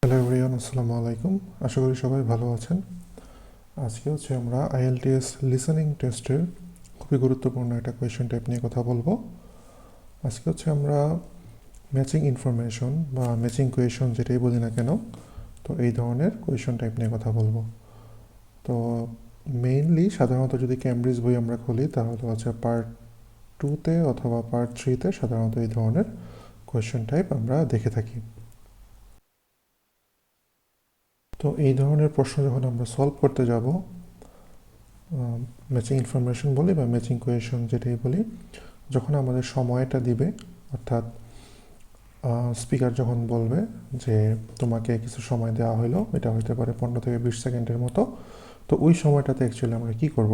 Hello everyone, আসসালামু আলাইকুম। আশা করি সবাই ভালো আছেন। আজকে আমরা আইএলটিএস লিসেনিং টেস্টের খুবই গুরুত্বপূর্ণ একটা কোয়েশ্চেন টাইপ নিয়ে কথা বলবো। আজকে আমরা ম্যাচিং ইনফরমেশন বা ম্যাচিং কোয়েশন যেটাই বলি না কেন, তো এই ধরনের কোয়েশন টাইপ নিয়ে কথা বলবো। তো মেইনলি সাধারণত যদি ক্যামব্রিজ বই আমরা খুলি তাহলে পার্ট 2-তে অথবা পার্ট 3-তে সাধারণত এই ধরনের কোয়েশন টাইপ আমরা দেখে থাকি। তো এই ধরনের প্রশ্ন যখন আমরা সলভ করতে যাব, ম্যাচিং ইনফরমেশন বলি বা ম্যাচিং কোয়েশন যেটাই বলি, যখন আমাদের সময়টা দিবে, অর্থাৎ স্পিকার যখন বলবে যে তোমাকে কিছু সময় দেওয়া হলো, এটা হতে পারে 15 থেকে 20 সেকেন্ডের মতো, তো ওই সময়টাতে অ্যাকচুয়ালি আমরা কি করব?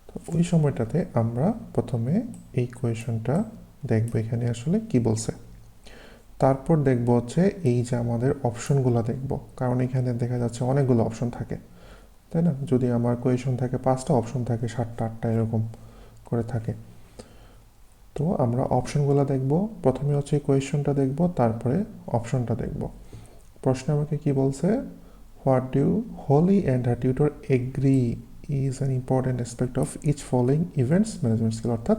তো ওই সময়টাতে আমরা প্রথমে এই কোয়েশনটা দেখব এখানে আসলে কি বলছে। তারপর দেখব এই যে আমাদের অপশনগুলো দেখব, কারণ এখানে দেখা যাচ্ছে অনেকগুলো অপশন থাকে, তাই না? যদি আমার কোয়েশন থাকে 5টা, অপশন থাকে 7টা 8টা এরকম করে থাকে। তো আমরা অপশনগুলো দেখব, প্রথমে কোয়েশনটা দেখব, তারপরে অপশনটা দেখব। প্রশ্নে আমাকে কি বলছে? What do Holly and her tutor agree is an important aspect of each following events management skill, অর্থাৎ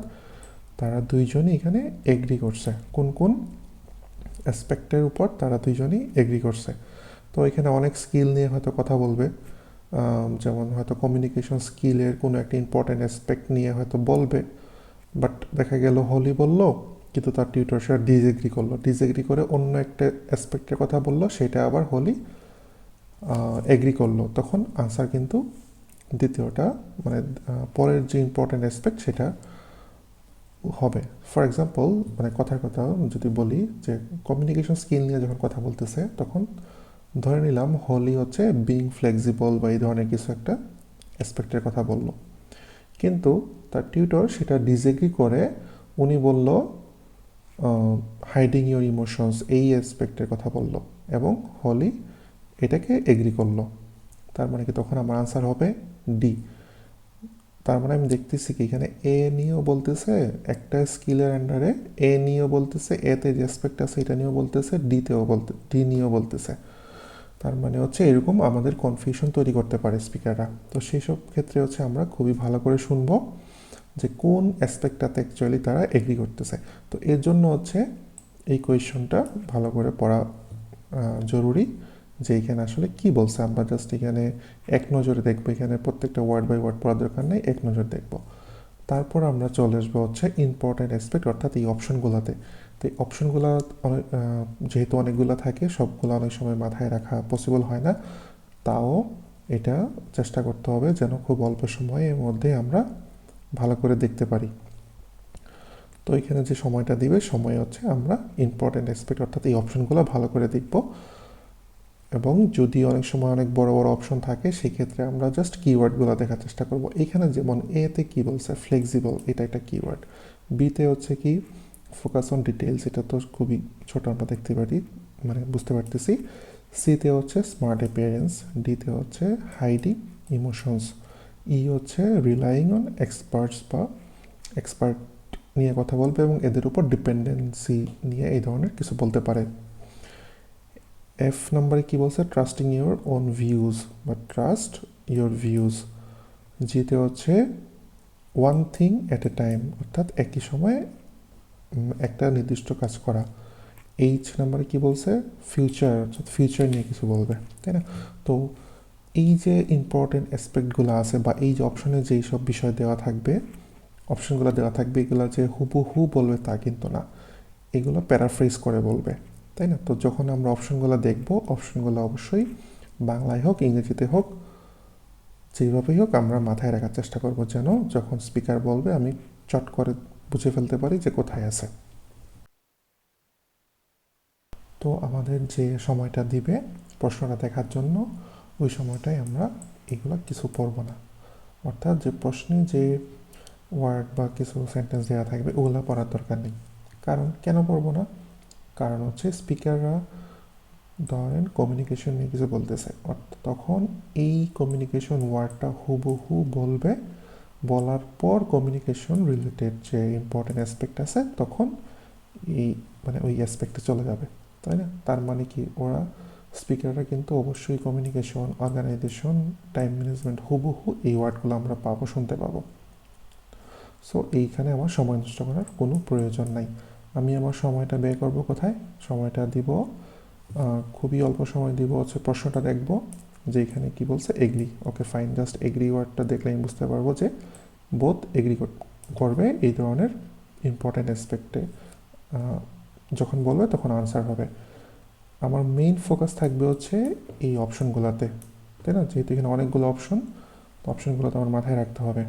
তারা দুইজনই এখানে এগ্রি করছে। কোন কোন অ্যাসপেক্টের উপর তারা দুইজনই এগ্রি করছে? তো এখানে অনেক স্কিল নিয়ে হয়তো কথা বলবে, যেমন হয়তো কমিউনিকেশন স্কিলের কোনো একটা ইম্পর্টেন্ট অ্যাসপেক্ট নিয়ে হয়তো বলবে, বাট দেখা গেল হোলি বলল, কিন্তু তার টিউটর সে ডিসএগ্রি করে অন্য একটা অ্যাসপেক্টের কথা বলল, সেটা আবার হোলি এগ্রি করলো, তখন আনসার কিন্তু দ্বিতীয়টা, মানে পরের যে ইম্পর্টেন্ট অ্যাসপেক্ট সেটা হবে। ফর এক্সাম্পল, মানে কথার কথা যদি বলি যে কমিউনিকেশন স্কিল নিয়ে যখন কথা বলতেছে, তখন ধরে নিলাম হোলি বিং ফ্লেক্সিবল বা এই ধরনের কিছু একটা অ্যাসপেক্টের কথা বলল, কিন্তু তার টিউটর সেটা ডিসএগ্রি করে উনি বলল হাইডিং ইউর ইমোশনস এই অ্যাসপেক্টের কথা বলল, এবং হোলি এটাকে এগ্রি করলো। তার মানে কি তখন আমার আনসার হবে ডি। তার মানে আমি দেখতেছি কি এখানে এ নিয়েও বলতেছে একটা স্কিলের আন্ডারে, এ নিয়েও বলতেছে, এতে যে অ্যাসপেক্ট আছে এটা নিয়েও বলতেছে, ডি নিয়েও বলতেছে। তার মানে এরকম আমাদের কনফিউশন তৈরি করতে পারে স্পিকাররা। তো সেই সব ক্ষেত্রে আমরা খুবই ভালো করে শুনবো যে কোন অ্যাসপেক্টটাতে অ্যাকচুয়ালি তারা এগ্রি করতেছে। তো এর জন্য এই কোয়েশনটা ভালো করে পড়া জরুরি, যে এখানে আসলে কি বলছে। আমরা জাস্ট এখানে এক নজরে দেখবো, এখানে প্রত্যেকটা ওয়ার্ড বাই ওয়ার্ড পড়ার দরকার নেই, এক নজর দেখবো। তারপর আমরা চলে আসবো ইম্পর্টেন্ট অ্যাসপেক্ট, অর্থাৎ এই অপশনগুলোতে। তো এই অপশনগুলো যেহেতু অনেকগুলো থাকে, সবগুলো অনেক সময় মাথায় রাখা পসিবল হয় না, তাও এটা চেষ্টা করতে হবে যেন খুব অল্প সময়ের মধ্যে আমরা ভালো করে দেখতে পারি। তো এখানে যে সময়টা দিবে, সময় আমরা ইম্পর্টেন্ট অ্যাসপেক্ট অর্থাৎ এই অপশনগুলো ভালো করে দেখব। এবং যদি অনেক সময় অনেক বড় বড় অপশন থাকে, সেক্ষেত্রে আমরা জাস্ট কিওয়ার্ডগুলো দেখার চেষ্টা করব। এখানে যেমন এতে কি বলছে, ফ্লেক্সিবল, এটা একটা কিওয়ার্ড। বিতে কি ফোকাস অন ডিটেলস, এটা তো খুবই ছোট, আমরা দেখতে পারি, মানে বুঝতে পারতেছি। সিতে স্মার্ট অ্যাপিয়ারেন্স, ডিতে hiding emotions, E relying on experts বা এক্সপার্ট নিয়ে কথা বলবে এবং এদের উপর ডিপেন্ডেন্সি নিয়ে এই ধরনের কিছু বলতে পারে। এফ নাম্বারে কি বলছে? ট্রাস্টিং ইউর ওন ভিউজ বা ট্রাস্ট ইউর ভিউজ। জিতে one thing at a time, অর্থাৎ একই সময়ে একটা নির্দিষ্ট কাজ করা। এইচ নাম্বারে কি বলছে? ফিউচার, অর্থাৎ ফিউচার নিয়ে কিছু বলবে, তাই না? তো এই যে ইম্পর্টেন্ট অ্যাসপেক্টগুলো আছে বা এই যে অপশনে যেই সব বিষয় দেওয়া থাকবে, অপশনগুলো দেওয়া থাকবে, এগুলো যে হুবহু বলবে তা কিন্তু না, এগুলো প্যারাফ্রেজ করে বলবে, তাই না? তো যখন আমরা অপশনগুলো দেখব, অপশনগুলো অবশ্যই বাংলায় হোক ইংরেজিতে হোক, যেভাবেই হোক আমরা মাথায় রাখার চেষ্টা করব, যেন যখন স্পিকার বলবে আমি চট করে বুঝে ফেলতে পারি যে কোথায় আছে। তো আমাদের যে সময়টা দিবে প্রশ্নটা দেখার জন্য, ওই সময়টায় আমরা এগুলো কিছু পড়ব না, অর্থাৎ যে প্রশ্নে যে ওয়ার্ড বা কিছু সেন্টেন্স দেওয়া থাকবে ওগুলো পড়ার দরকার নেই। কারণ কেন পড়বো না? কারণ স্পিকাররা ধরেন কমিউনিকেশন নিয়ে কিছু বলতেছে, তখন এই কমিউনিকেশন ওয়ার্ডটা হুবহু বলবে, বলার পর কমিউনিকেশন রিলেটেড যে ইম্পর্টেন্ট অ্যাসপেক্ট আছে তখন এই মানে ওই অ্যাসপেক্টে চলে যাবে, তাই না? তার মানে কি ওরা স্পিকাররা কিন্তু অবশ্যই কমিউনিকেশন, অর্গানাইজেশন, টাইম ম্যানেজমেন্ট হুবহু এই ওয়ার্ডগুলো আমরা পাবো, শুনতে পাবো। সো এইখানে আমার সময় নষ্ট করার কোনো প্রয়োজন নাই। আমি আমার সময়টা ব্যয় করব কোথায়? সময়টা দিব খুবই অল্প সময় দিব হচ্ছে প্রশ্নটা দেখব যে এখানে কী বলছে, agree. Okay fine, just agree ওয়ার্ডটা দেখলে আমি বুঝতে পারবো যে বোথ এগ্রি করবে এই ধরনের ইম্পর্ট্যান্ট অ্যাসপেক্টে। যখন বলবে তখন আনসার হবে। আমার মেইন ফোকাস থাকবে হচ্ছে এই অপশনগুলোতে, তাই না? যেহেতু এখানে অনেকগুলো অপশন, তো অপশনগুলো তো আমার মাথায় রাখতে হবে।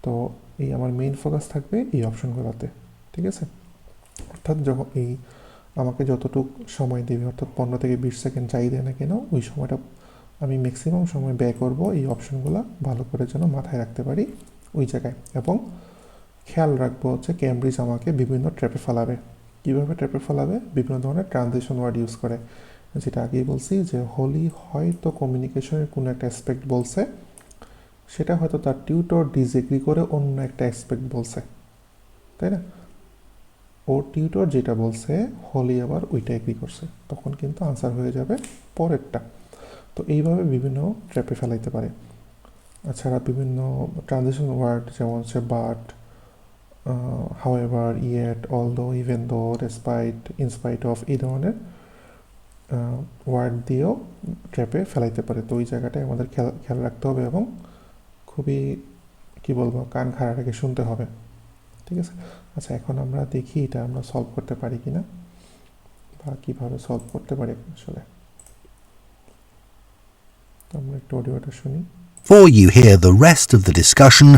তো এই আমার মেইন ফোকাস থাকবে এই অপশনগুলোতে, ঠিক আছে? অর্থাৎ যখন এই আমাকে যতটুকু সময় দেবে, অর্থাৎ 15 থেকে 20 সেকেন্ড যাই দেয় না কেন, ওই সময়টা আমি ম্যাক্সিমাম সময় ব্যয় করব এই অপশনগুলো ভালো করে যেন মাথায় রাখতে পারি ওই জায়গায়। এবং খেয়াল রাখবো হচ্ছে ক্যামব্রিজ আমাকে বিভিন্ন ট্র্যাপে ফেলাবে। কীভাবে ট্র্যাপে ফেলাবে? বিভিন্ন ধরনের ট্রানজিশন ওয়ার্ড ইউজ করে, যেটা আগেই বলছি যে হোলি হয়তো কমিউনিকেশনের কোনো একটা অ্যাসপেক্ট বলছে, সেটা হয়তো তার টিউটর ডিসএগ্রি করে অন্য একটা অ্যাসপেক্ট বলছে, তাই না? ওর টিউটর যেটা বলছে হোলি আবার ওইটা এগ্রি করছে, তখন কিন্তু আনসার হয়ে যাবে পরেরটা। তো এইভাবে বিভিন্ন ট্র্যাপে ফেলাইতে পারে। এছাড়া বিভিন্ন ট্রানজিশন ওয়ার্ড যেমন হচ্ছে but, however, yet, although, even though, despite, in spite of, এই ধরনের ওয়ার্ড দিয়েও ট্র্যাপে ফেলাইতে পারে। তো ওই জায়গাটায় আমাদের খেয়াল রাখতে হবে এবং খুবই কি বলবো, কান খাড়া রেখে শুনতে হবে, ঠিক আছে? আচ্ছা, এখন আমরা দেখি এটা আমরা সলভ করতে পারি কিনা, বা কীভাবে সলভ করতে পারি আসলে। তো আমরা একটু অডিওটা শুনি। Before you hear the rest of the discussion,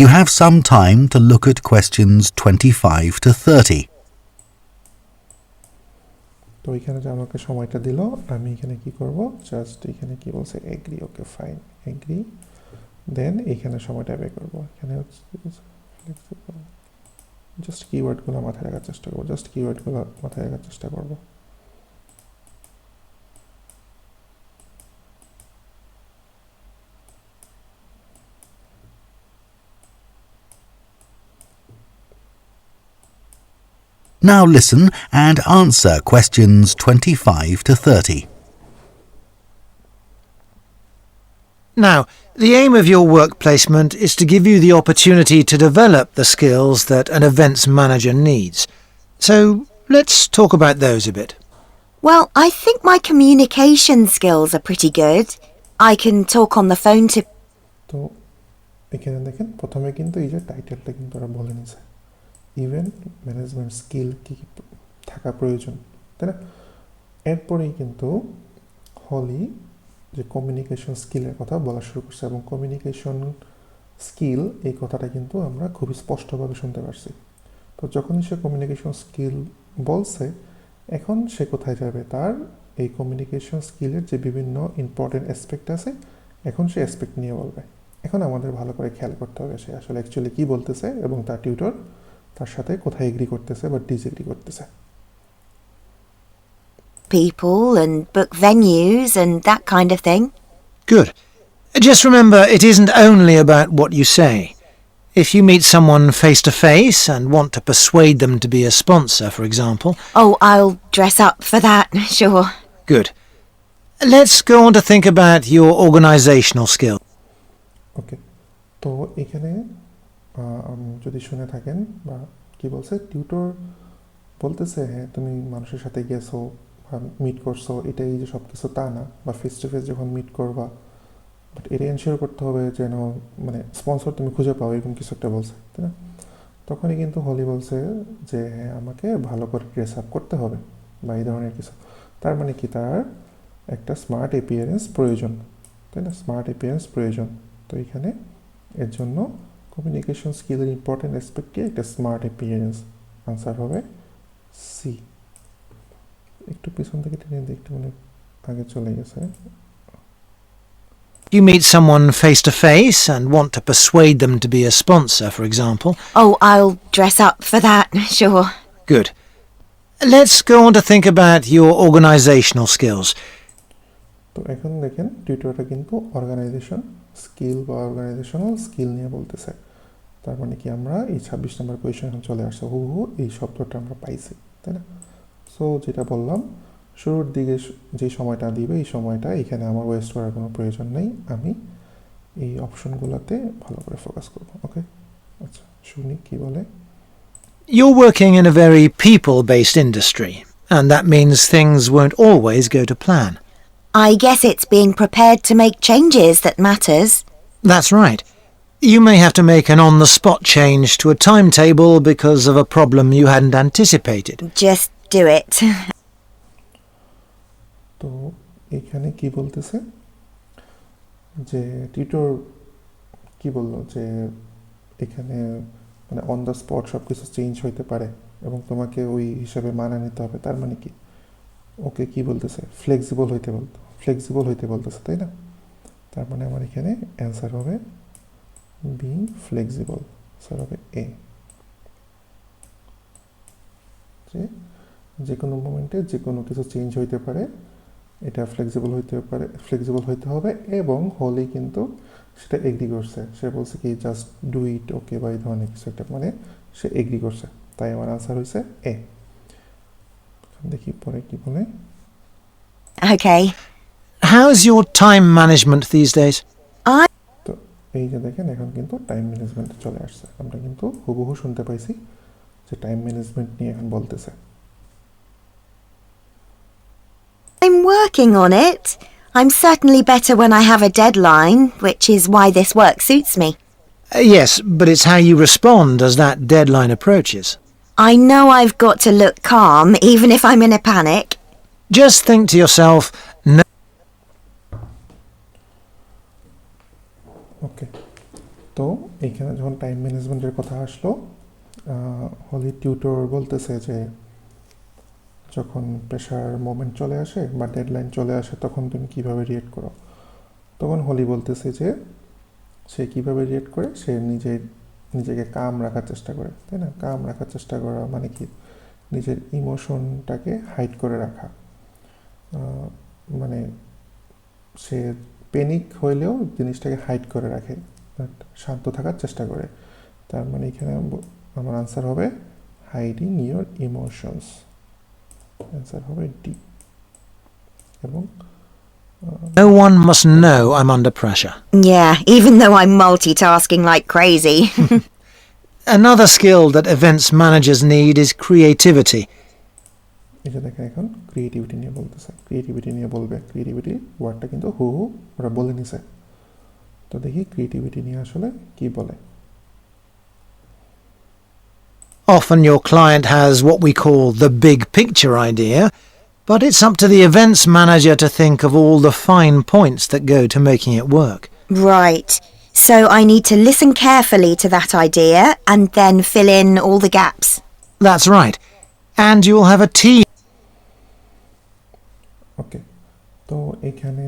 you have some time to look at questions 25 to 30. তো এখানে যে আমাকে সময়টা দিল, আমি এখানে কি করব, জাস্ট এখানে কি বলছে, agree. Okay fine, agree. Then এখানে সময়টা ব্যয় করবো। এখানে হচ্ছে জাস্ট কিওয়ার্ডগুলো মাথায় রাখার চেষ্টা করবো, জাস্ট কিওয়ার্ডগুলো মাথায় রাখার চেষ্টা করবো। Now listen and answer questions 25 to 30. Now, the aim of your work placement is to give you the opportunity to develop the skills that an events manager needs. So, let's talk about those a bit. Well, I think my communication skills are pretty good. I can talk on the phone to... তো এখানে দেখেন প্রথমে কিন্তু এই যে টাইটেলটা কিন্তু ওরা বলে নিছে, ইভেন্ট ম্যানেজমেন্ট স্কিল কী কী থাকা প্রয়োজন, তাই না? এরপরেই কিন্তু হলি যে কমিউনিকেশন স্কিলের কথা বলা শুরু করছে, এবং কমিউনিকেশন স্কিল এই কথাটা কিন্তু আমরা খুবই স্পষ্টভাবে শুনতে পারছি। তো যখনই সে কমিউনিকেশন স্কিল বলছে, এখন সে কোথায় যাবে, তার এই কমিউনিকেশন স্কিলের যে বিভিন্ন ইম্পর্টেন্ট অ্যাসপেক্ট আছে, এখন সে অ্যাসপেক্ট নিয়ে বলবে। এখন আমাদের ভালো করে খেয়াল করতে হবে সে আসলে অ্যাকচুয়ালি কী বলতেছে এবং তার টিউটর তার সাথে কোথায় এগ্রি করতেছে বা ডিসএগ্রি করতেছে। people and book venues and that kind of thing. Good. Just remember, it isn't only about what you say. If you meet someone face to face and want to persuade them to be a sponsor, for example... Oh, I'll dress up for that, sure. Good. Let's go on to think about your organisational skill. ওকে, তো এখানে যদি শুনে থাকেন বা কি বলছে, tutor বলতেছে হ্যাঁ তুমি মানুষের সাথে গেছো, মিট করছো, এটাই যে সব কিছু তা না, বা ফেস টু ফেস যখন মিট করবা, বাট এটা এনশিওর করতে হবে যেন মানে স্পন্সর তুমি খুঁজে পাও, এরকম কিছু একটা বলছে, তাই না? তখনই কিন্তু হলি বলছে যে হ্যাঁ আমাকে ভালো করে ড্রেস আপ করতে হবে বা এই ধরনের কিছু। তার মানে কি, তার একটা স্মার্ট অ্যাপিয়ারেন্স প্রয়োজন, তাই না? স্মার্ট অ্যাপিয়ারেন্স প্রয়োজন। তো এখানে এর জন্য কমিউনিকেশন স্কিলের ইম্পর্টেন্ট অ্যাসপেক্ট কি, একটা স্মার্ট অ্যাপিয়ারেন্স। আনসার হবে সি। একটু পিছন থেকে টেনে দেখতে মানে আগে চলে গেছে। You meet someone face to face and want to persuade them to be a sponsor, for example... Oh, I'll dress up for that, sure. Good. Let's go on to think about your organisational skills. তো এখন দেখেন টিউটোরিয়ালটা কিন্তু organisation skill বা organisational skill নিয়ে বলতেছে। তার মানে কি, আমরা এই 26 নম্বর কোয়েশ্চন এখন চলে আসছে, হুবহু এই শব্দটা আমরা পাইছি, তাই না? সো যেটা বললাম, শুরুর দিকে যে সময়টা দিবে এই সময়টা এখানে আমার ওয়েস্ট করার কোনো প্রয়োজন নেই, আমি এই অপশনগুলোতে ভালো করে ফোকাস করব। ওকে, আচ্ছা শুনি কি বলে। You're working in a very people-based industry, and that means things won't always go to plan. I guess it's being prepared to make changes that matters. That's right. You may have to make an on-the-spot change to a timetable because of a problem you hadn't anticipated. Just do it. তো এখানে কি বলতেছে যে tutor কি বললো যে এখানে মানে অন দ্য স্পট সব কিছু চেঞ্জ হইতে পারে এবং তোমাকে ওই হিসাবে মানা নিতে হবে। তার মানে কি ওকে কি বলতেছে, ফ্লেক্সিবল হইতে বলতেছে, তাই না? তার মানে আমার এখানে অ্যান্সার হবে বিং ফ্লেক্সিবল, স্যার হবে এ। যে কোনো মোমেন্টে যে কোনো কিছু চেঞ্জ হইতে পারে, এটা ফ্লেক্সিবল হইতে হবে এবং হলেই কিন্তু সেটা এগ্রি করছে, সে বলছে কি জাস্ট ডু ইট ওকে বা এই ধরনের কিছু একটা, মানে সে এগ্রি করছে, তাই আমার আনসার হয়েছে এ। দেখি পরে কি বলে। Okay. How's your time management these days? তো এই যে দেখেন এখন কিন্তু টাইম ম্যানেজমেন্টে চলে আসছে, আমরা কিন্তু হুবহু শুনতে পাইছি যে টাইম ম্যানেজমেন্ট নিয়ে এখন বলতেছে। I'm working on it. I'm certainly better when I have a deadline, which is why this work suits me. Yes, but it's how you respond as that deadline approaches. I know I've got to look calm, even if I'm in a panic. Just think to yourself, no. ওকে, তো এইখানে যখন time ম্যানেজমেন্টের কথা আসলো, হলি tutor বলতেছে যে যখন pressure moment চলে আসে বা ডেডলাইন চলে আসে তখন তুমি কীভাবে রিয়েক্ট করো। তখন হলি বলতেছে যে সে কীভাবে রিয়েক্ট করে, সে নিজেকে কাম রাখার চেষ্টা করে, তাই না? কাম রাখার চেষ্টা করা মানে কি, নিজের ইমোশনটাকে হাইড করে রাখা, মানে সে প্যানিক হইলেও জিনিসটাকে হাইড করে রাখে, শান্ত থাকার চেষ্টা করে। তার মানে এখানে আমার আনসার হবে হাইডিং ইয়োর ইমোশনস, অ্যান্সার হবে ডি। এবং No one must know I'm under pressure. Yeah, even though I'm multitasking like crazy. Another skill that events managers need is creativity. এই যে দেখেন এখন ক্রিয়েটিভিটি নিয়ে বলতেছে, ক্রিয়েটিভিটি নিয়ে বলবে, ক্রিয়েটিভিটি ওয়ার্ডটা কিন্তু হু ওরা বলে নিছে। তো দেখি ক্রিয়েটিভিটি নিয়ে আসলে কি বলে। Often your client has what we call the big picture idea, but it's up to the events manager to think of all the fine points that go to making it work. Right. So I need to listen carefully to that idea and then fill in all the gaps. That's right. And you'll have a team. ওকে, তো এখানে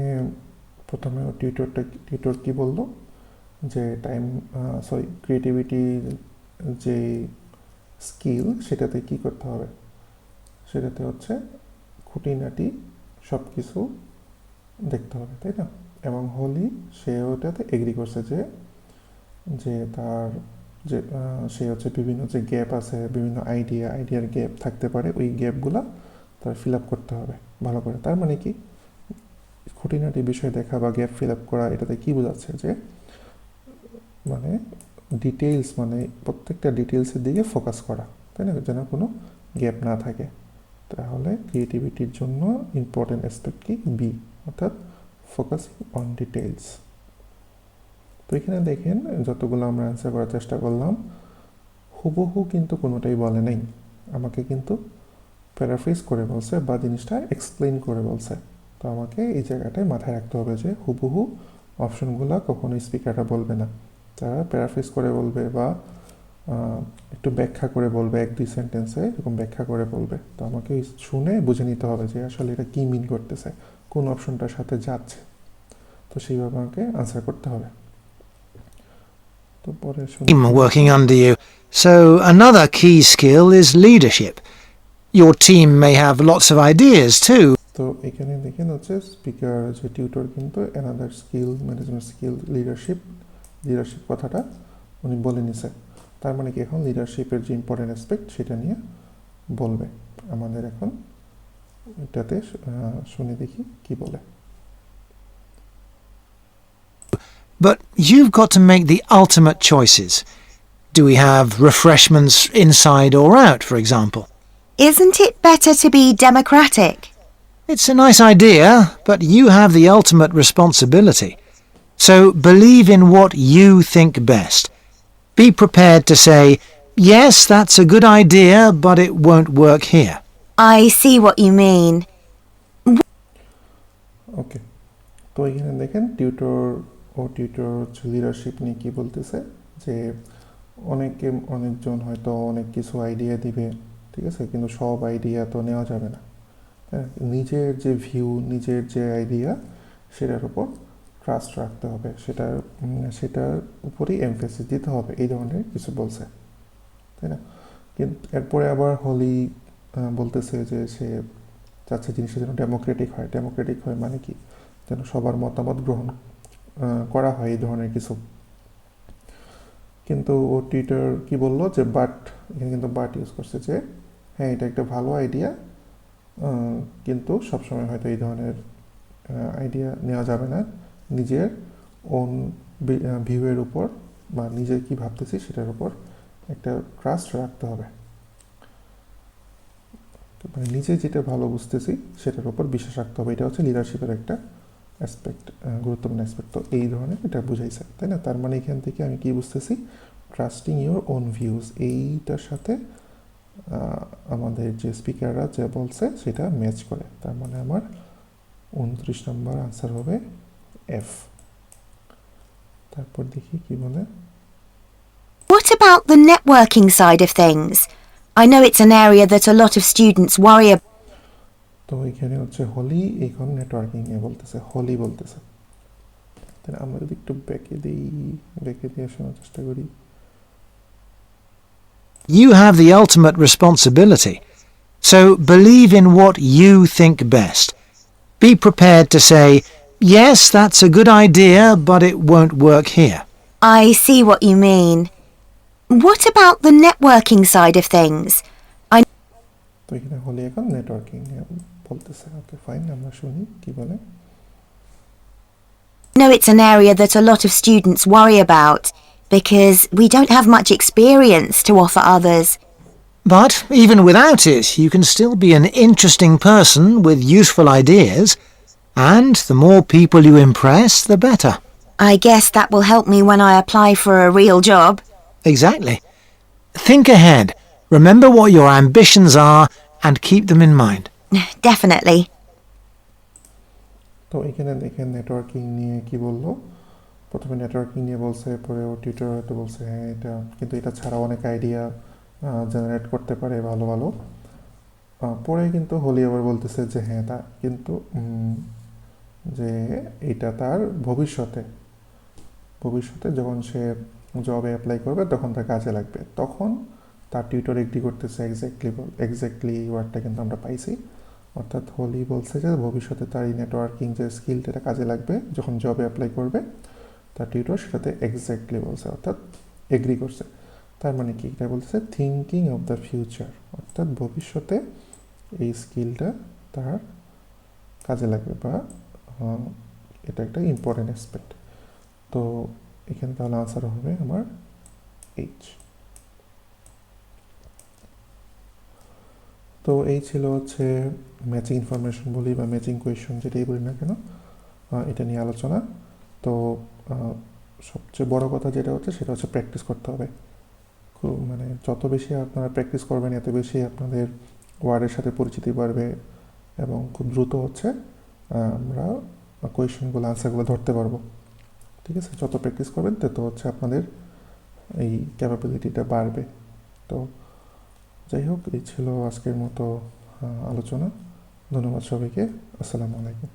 প্রথমে tutor কি বললো যে creativity যে skill সেটাতে কি করতে হবে, সেটাতে হচ্ছে খুঁটিনাটি সব কিছু দেখতে হবে, তাই না? এবং হলি সে ওটাতে এগ্রি করছে যে তার যে সে হচ্ছে বিভিন্ন যে গ্যাপ আছে, বিভিন্ন আইডিয়ার গ্যাপ থাকতে পারে, ওই গ্যাপগুলো তার ফিল আপ করতে হবে ভালো করে। তার মানে কি খুঁটিনাটি বিষয় দেখা বা গ্যাপ ফিল আপ করা, এটাতে কি বোঝাচ্ছে যে মানে ডিটেইলস, মানে প্রত্যেকটা ডিটেইলসের দিকে ফোকাস করা, তাই না, যেন কোনো গ্যাপ না থাকে। তাহলে ক্রিয়েটিভিটির জন্য ইম্পর্টেন্ট অ্যাসপেক্ট কি, বি, অর্থাৎ ফোকাসিং অন ডিটেইলস। তো এখানে দেখেন যতগুলো আমরা অ্যান্সার করার চেষ্টা করলাম হুবহু কিন্তু কোনোটাই বলে নাই, আমাকে কিন্তু প্যারাফ্রেজ করে বলছে বা জিনিসটা এক্সপ্লেইন করে বলছে। তো আমাকে এই জায়গাটায় মাথায় রাখতে হবে যে হুবহু অপশনগুলো কখনোই স্পিকাররা বলবে না, তারা প্যারাফ্রেজ করে বলবে বা একটু ব্যাখ্যা করে বলবে, 1-2 সেন্টেন্সে এরকম ব্যাখ্যা করে বলবে। তো আমাকে শুনে বুঝে নিতে হবে যে আসলে এটা কী মিন করতেছে, কোন অপশনটার সাথে যাচ্ছে, তো সেইভাবে আমাকে আনসার করতে হবে। তো পরে Team working under you. So another key skill is leadership. Your team may have lots of ideas too. তো এখানে দেখেন হচ্ছে স্পিকার যে টিউটর কিন্তু another skill, management skill, leadership কথাটা উনি বলে নিছে। তার মানে কি এখন লিডারশিপের যে ইম্পর্টেন্ট অ্যাসপেক্ট সেটা নিয়ে বলবে। আমাদের এখন এটাতে শুনে দেখি কি বলে। But you've got to make the ultimate choices. Do we have refreshments inside or out, for example? Isn't it better to be democratic? It's a nice idea, but you have the ultimate responsibility. So believe in what you think best. Be prepared to say, yes, that's a good idea, but it won't work here. I see what you mean. ওকে, তো এখানে দেখেন tutor leadership নিয়ে কী বলতেছে, যে অনেকজন হয়তো অনেক কিছু আইডিয়া দিবে, ঠিক আছে, কিন্তু সব আইডিয়া তো নেওয়া যাবে না। হ্যাঁ, নিজের যে ভিউ, নিজের যে আইডিয়া, সেটার উপর ট্রাস্ট রাখতে হবে, সেটার উপরেই এমফেসিস দিতে হবে, এই ধরনের কিছু বলছে, তাই না? কিন্তু এরপরে আবার হলি বলতেছে যে সে চাচ্ছে জিনিসটা যেন ডেমোক্রেটিক হয় মানে কি, যেন সবার মতামত গ্রহণ করা হয়, এই ধরনের কিছু। কিন্তু ও টিউটর কি বললো যে এখানে কিন্তু বাট ইউজ করছে, যে হ্যাঁ এটা একটা ভালো আইডিয়া, কিন্তু সবসময় হয়তো এই ধরনের আইডিয়া নেওয়া যাবে না, নিজের ওন ভিউয়ের উপর বা নিজে কি ভাবতেছি সেটার উপর একটা ট্রাস্ট রাখতে হবে, মানে নিজে যেটা ভালো বুঝতেছি সেটার উপর বিশ্বাস রাখতে হবে। এটা হচ্ছে লিডারশিপের একটা অ্যাসপেক্ট, গুরুত্বপূর্ণ অ্যাসপেক্ট। তো এই ধরনের এটা বুঝাইছে, তাই না? তার মানে এখান থেকে আমি কি বুঝতেছি, ট্রাস্টিং ইউর ওন ভিউজ, এইটার সাথে আমাদের যে স্পিকাররা যা বলছে সেটা ম্যাচ করে। তার মানে আমার 29 নম্বর আনসার হবে এফ। তারপর দেখি কি বলে। What about the networking side of things? I know it's an area that a lot of students worry about. তো এখানে হচ্ছে হোলি এখন নেটওয়ার্কিং নিয়ে বলতেছে, হোলি বলতেছে। তাহলে আমরা যদি একটু ব্যাকে দিয়ে শোনার চেষ্টা করি। You have the ultimate responsibility. So believe in what you think best. Be prepared to say, yes, that's a good idea, but it won't work here. I see what you mean. What about the networking side of things? তো এখানে হোলি এখন networking নিয়ে বলতেছে। Okay fine, আমরা শুনি কি বলে। I know it's an area that a lot of students worry about because we don't have much experience to offer others. But even without it, you can still be an interesting person with useful ideas, and the more people you impress, the better. I guess that will help me when I apply for a real job. Exactly. Think ahead, remember what your ambitions are, and keep them in mind. Definitely. তো এখানে দেখেন networking নিয়ে কি বললো। প্রথমে networking নিয়ে বলছে, পরে ও টিউটর হয়তো বলছে হ্যাঁ এটা, কিন্তু এটা ছাড়া অনেক আইডিয়া জেনারেট করতে পারে ভালো ভালো। পরে কিন্তু হোলি আবার বলতেছে যে হ্যাঁ তা কিন্তু যে এটা তার ভবিষ্যতে যখন সে জবে অ্যাপ্লাই করবে তখন তার কাজে লাগবে, তখন তার টিউটর এগ্রি করতেছে। এক্স্যাক্টলি ওয়ার্ডটা কিন্তু আমরা পাইছি। অর্থাৎ হোলি বলছে যে ভবিষ্যতে তার এই নেটওয়ার্কিং যে স্কিলটা এটা কাজে লাগবে যখন জবে অ্যাপ্লাই করবে। তার টিউটর সেটাতে এক্স্যাক্টলি বলছে, অর্থাৎ এগ্রি করছে। তার মানে কি, এটা বলতেছে থিঙ্কিং অফ দ্য ফিউচার, অর্থাৎ ভবিষ্যতে এই স্কিলটা তার কাজে লাগবে বা এটা একটা ইম্পর্টেন্ট অ্যাসপেক্ট। তো এখানে তাহলে আনসার হবে আমার এইচ। তো এই ছিল হচ্ছে ম্যাচিং ইনফরমেশন বলি বা ম্যাচিং কোয়েশন যেটাই বলি না কেন, এটা নিয়ে আলোচনা। তো সবচেয়ে বড় কথা যেটা হচ্ছে সেটা হচ্ছে প্র্যাকটিস করতে হবে। মানে যত বেশি আপনারা প্র্যাকটিস করবেন এত বেশি আপনাদের ওয়ার্ডের সাথে পরিচিতি বাড়বে এবং খুব দ্রুত হচ্ছে আমরা কোয়েশনগুলো আনসারগুলো ধরতে পারবো। ঠিক আছে, যত প্র্যাকটিস করবেন তত হচ্ছে আপনাদের এই ক্যাপাবিলিটিটা বাড়বে। তো যাই হোক, এই ছিল আজকের মতো আলোচনা। ধন্যবাদ সবাইকে। আসসালামু আলাইকুম।